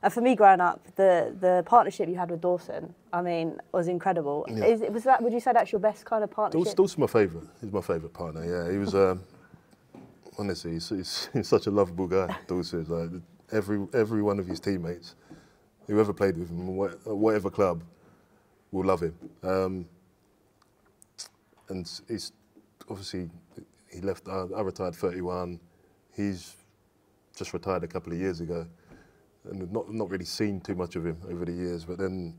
And for me growing up, the partnership you had with Dawson, I mean, was incredible. Yeah. Would you say that's your best kind of partnership? Dawson's my favourite. He's my favourite partner. Yeah, he was. Honestly, he's such a lovable guy. Dawson is like every one of his teammates, whoever played with him, whatever club, will love him. And he's obviously he left. I retired 31. He's just retired a couple of years ago, and not really seen too much of him over the years. But then,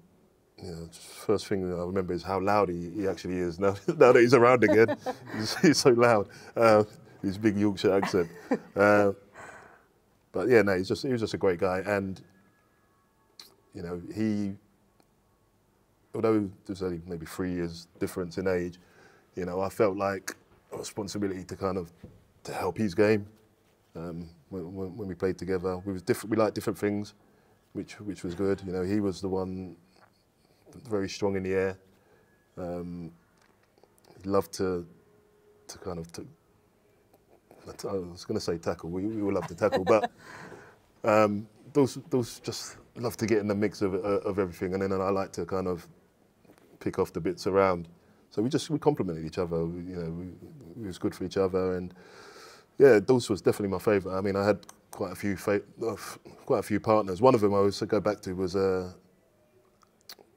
you know, first thing I remember is how loud he actually is now. Now that he's around again, he's so loud. His big Yorkshire accent. But yeah, no, he was just a great guy, and you know, although there's only maybe 3 years difference in age, you know, I felt like a responsibility to help his game. When we played together, we liked different things, which was good. You know, he was the one very strong in the air. He loved to kind of. I was going to say tackle. We all love to tackle, but those just love to get in the mix of everything, and then I like to kind of pick off the bits around. So we complemented each other. You know, we was good for each other, and yeah, Dawson was definitely my favourite. I mean, I had quite a few partners. One of them I always go back to was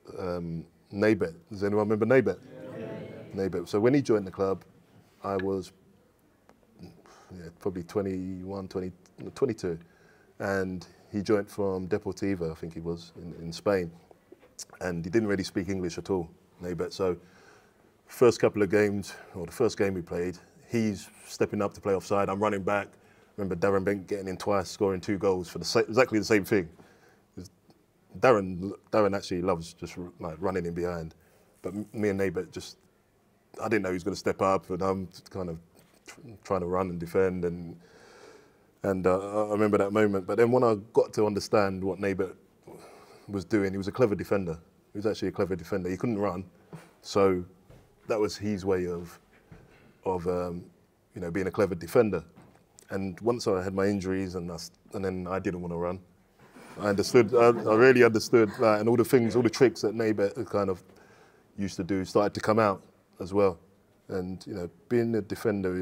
Nabet. Does anyone remember Nabet? Yeah. Nabet. So when he joined the club, I was probably 21, 22, and he joined from Deportivo, I think he was, in Spain, and he didn't really speak English at all, Nabet. So first couple of games, or the first game we played, he's stepping up to play offside, I'm running back. Remember Darren Bent getting in twice, scoring 2 goals for exactly the same thing. Darren actually loves just like running in behind, but me and Nabet I didn't know he was going to step up, and I'm kind of trying to run and defend, and I remember that moment. But then when I got to understand what Nabet was doing, he was a clever defender. He was actually a clever defender. He couldn't run, so that was his way of you know, being a clever defender. And once I had my injuries, and then I didn't want to run. I really understood, and all the tricks that Nabet kind of used to do started to come out as well. And you know, being a defender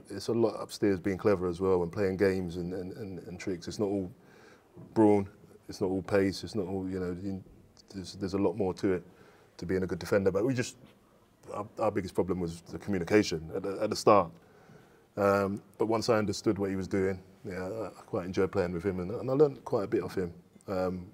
it's a lot upstairs being clever as well, and playing games and tricks. It's not all brawn, it's not all pace, it's not all, you know, there's a lot more to it, to being a good defender. But our biggest problem was the communication at the start. But once I understood what he was doing, yeah, I quite enjoyed playing with him, and I learned quite a bit of him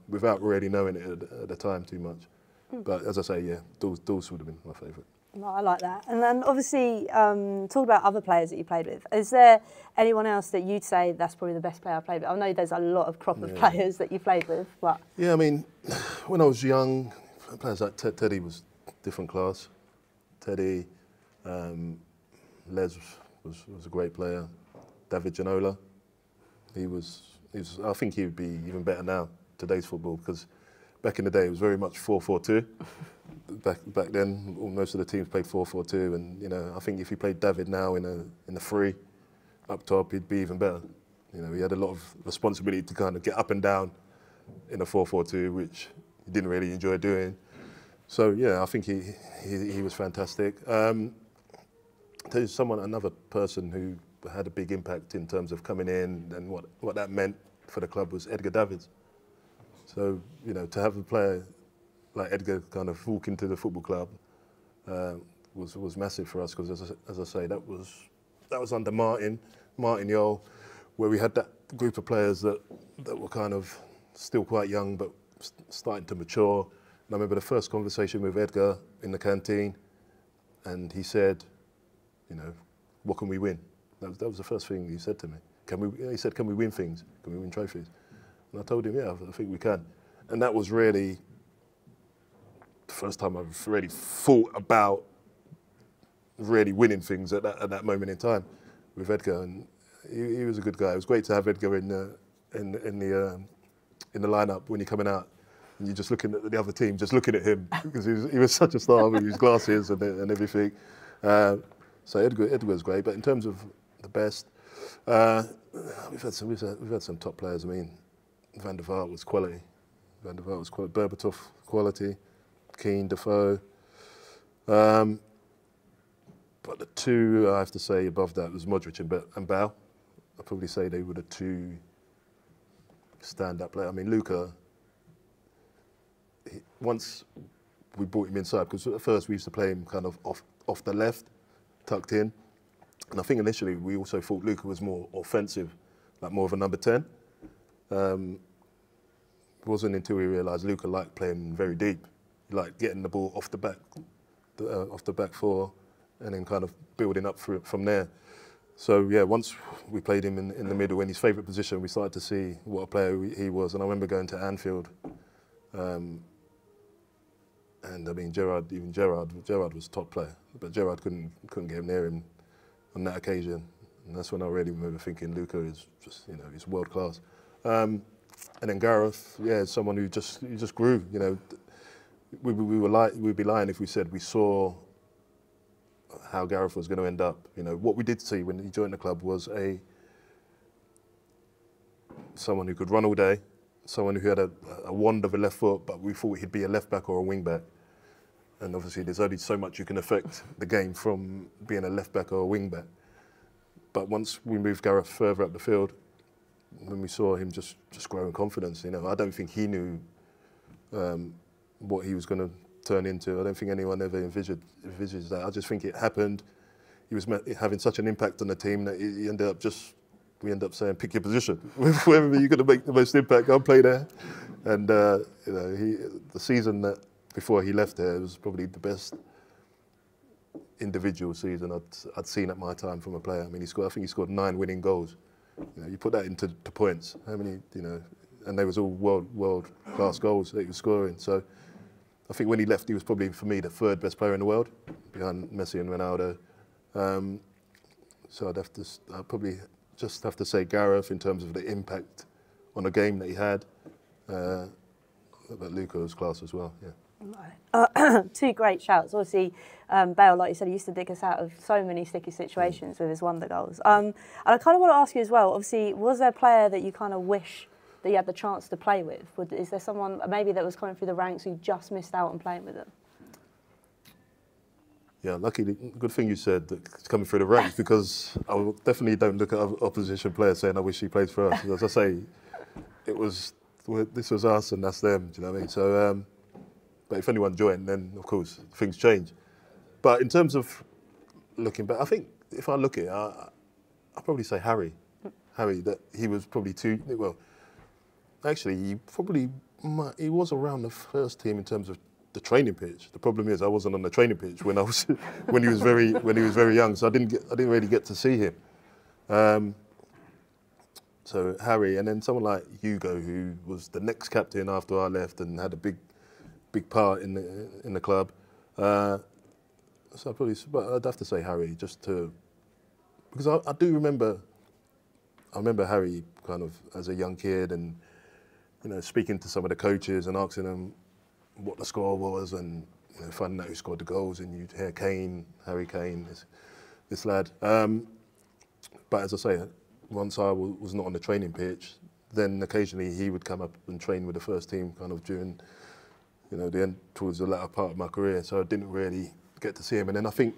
without really knowing it at the time too much. But as I say, yeah, Dawson would have been my favourite. No, I like that. And then obviously, talk about other players that you played with. Is there anyone else that you'd say that's probably the best player I played with? I know there's a lot of crop of players that you played with, but... Yeah, I mean, when I was young, players like Teddy was different class. Teddy, Les was a great player. David Ginola, I think he would be even better now, today's football, because back in the day it was very much 4-4-2. Back then, most of the teams played 4-4-2, and you know, I think if you played David now in a 3 up top, he'd be even better. You know, he had a lot of responsibility to kind of get up and down in a 4-4-2, which he didn't really enjoy doing. So yeah, I think he was fantastic. There's another person who had a big impact in terms of coming in, and what that meant for the club was Edgar Davids. So you know, to have a player like Edgar kind of walk into the football club was massive for us, because as I say, that was under Martin Jol, where we had that group of players that were kind of still quite young but starting to mature. And I remember the first conversation with Edgar in the canteen, and he said, you know, what can we win? That was the first thing he said to me. He said, can we win things? Can we win trophies? And I told him, yeah, I think we can. And that was really the first time I've really thought about really winning things at that moment in time with Edgar. And he was a good guy. It was great to have Edgar in the lineup when you're coming out, and you're just looking at the other team, just looking at him, because he was such a star with his glasses and everything. So Edgar was great. But in terms of the best, we've had some top players. I mean, Van der Vaart was quality. Van der Vaart was quite Berbatov quality, Keane, Defoe. But the two I have to say above that was Modric and Bale. I'd probably say they were the two stand-up players. I mean, Luka, once we brought him inside, because at first we used to play him kind of off the left, tucked in. And I think initially we also thought Luka was more offensive, like more of a number 10. It wasn't until we realised Luka liked playing very deep. He liked getting the ball off the back four, and then kind of building up from there. So yeah, once we played him in the middle in his favourite position, we started to see what a player he was. And I remember going to Anfield, and I mean Gerrard was a top player, but Gerrard couldn't get him near him on that occasion. And that's when I really remember thinking Luka is just, you know, he's world class. And then Gareth, yeah, someone who just grew. You know, we'd be lying if we said we saw how Gareth was going to end up. You know, what we did see when he joined the club was someone who could run all day, someone who had a wand of a left foot, but we thought he'd be a left back or a wing back. And obviously there's only so much you can affect the game from being a left back or a wing back. But once we moved Gareth further up the field, when we saw him just grow in confidence, you know, I don't think he knew what he was going to turn into. I don't think anyone ever envisaged that. I just think it happened. He was having such an impact on the team that we ended up saying, pick your position. Wherever you're going to make the most impact, go and play there. And you know, the season that before he left there was probably the best individual season I'd seen at my time from a player. I mean, I think he scored 9 winning goals. You know, you put that into points. How many? You know, and they was all world class goals that he was scoring. So I think when he left, he was probably, for me, the 3rd best player in the world, behind Messi and Ronaldo. So I'd probably just have to say Gareth in terms of the impact on the game that he had. But Luka was class as well, yeah. Right. 2 great shouts. Obviously, Bale, like you said, he used to dig us out of so many sticky situations with his wonder goals. And I kind of want to ask you as well, obviously, was there a player that you kind of wish that you had the chance to play with? Is there someone maybe that was coming through the ranks who just missed out on playing with them? Yeah, luckily, good thing you said that it's coming through the ranks, because I definitely don't look at opposition players saying, I wish he played for us. As I say, this was us and that's them, do you know what I mean? So, but if anyone joined, then of course things change. But in terms of looking back, I think if I look at it, I'll probably say Harry. Harry, that he was probably well, actually, he was around the first team in terms of the training pitch. The problem is I wasn't on the training pitch when he was very young, so I didn't really get to see him. So Harry, and then someone like Hugo, who was the next captain after I left and had a big part in the club. So I'd have to say Harry, because I do remember. I remember Harry kind of as a young kid, and you know, speaking to some of the coaches and asking them what the score was, and you know, finding out who scored the goals, and you'd hear Kane, Harry Kane, this lad. But as I say, once I was not on the training pitch, then occasionally he would come up and train with the first team, kind of during, you know, the end towards the latter part of my career. So I didn't really get to see him. And then I think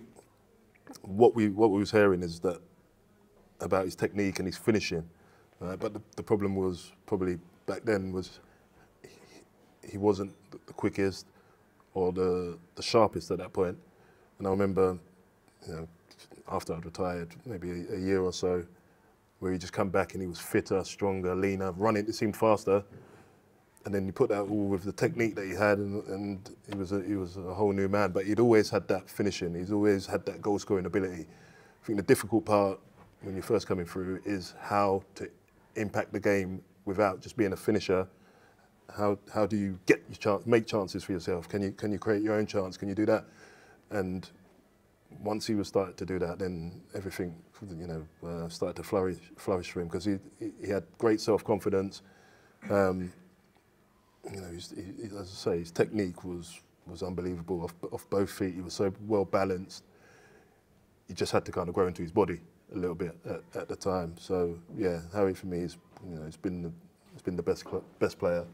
what we was hearing is that about his technique and his finishing. But the problem was probably back then was he wasn't the quickest or the sharpest at that point. And I remember, you know, after I'd retired, maybe a year or so, where he just come back and he was fitter, stronger, leaner, running, it seemed faster. And then you put that all with the technique that he had, and he was a whole new man. But he'd always had that finishing. He's always had that goal-scoring ability. I think the difficult part when you're first coming through is how to impact the game without just being a finisher. How do you get your chance, make chances for yourself? Can you create your own chance? Can you do that? And once he was started to do that, then everything, you know, started to flourish for him, because he had great self-confidence. You know, as I say, his technique was unbelievable off both feet. He was so well balanced. He just had to kind of grow into his body a little bit at the time. So yeah, Harry for me is, you know, it's been the best player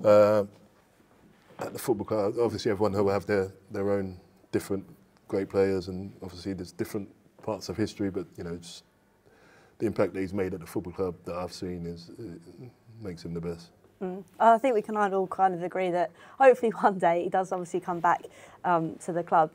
At the football club, obviously everyone will have their own different great players, and obviously there's different parts of history, but you know, just the impact that he's made at the football club that I've seen makes him the best. I think we can all kind of agree that hopefully one day he does obviously come back to the club.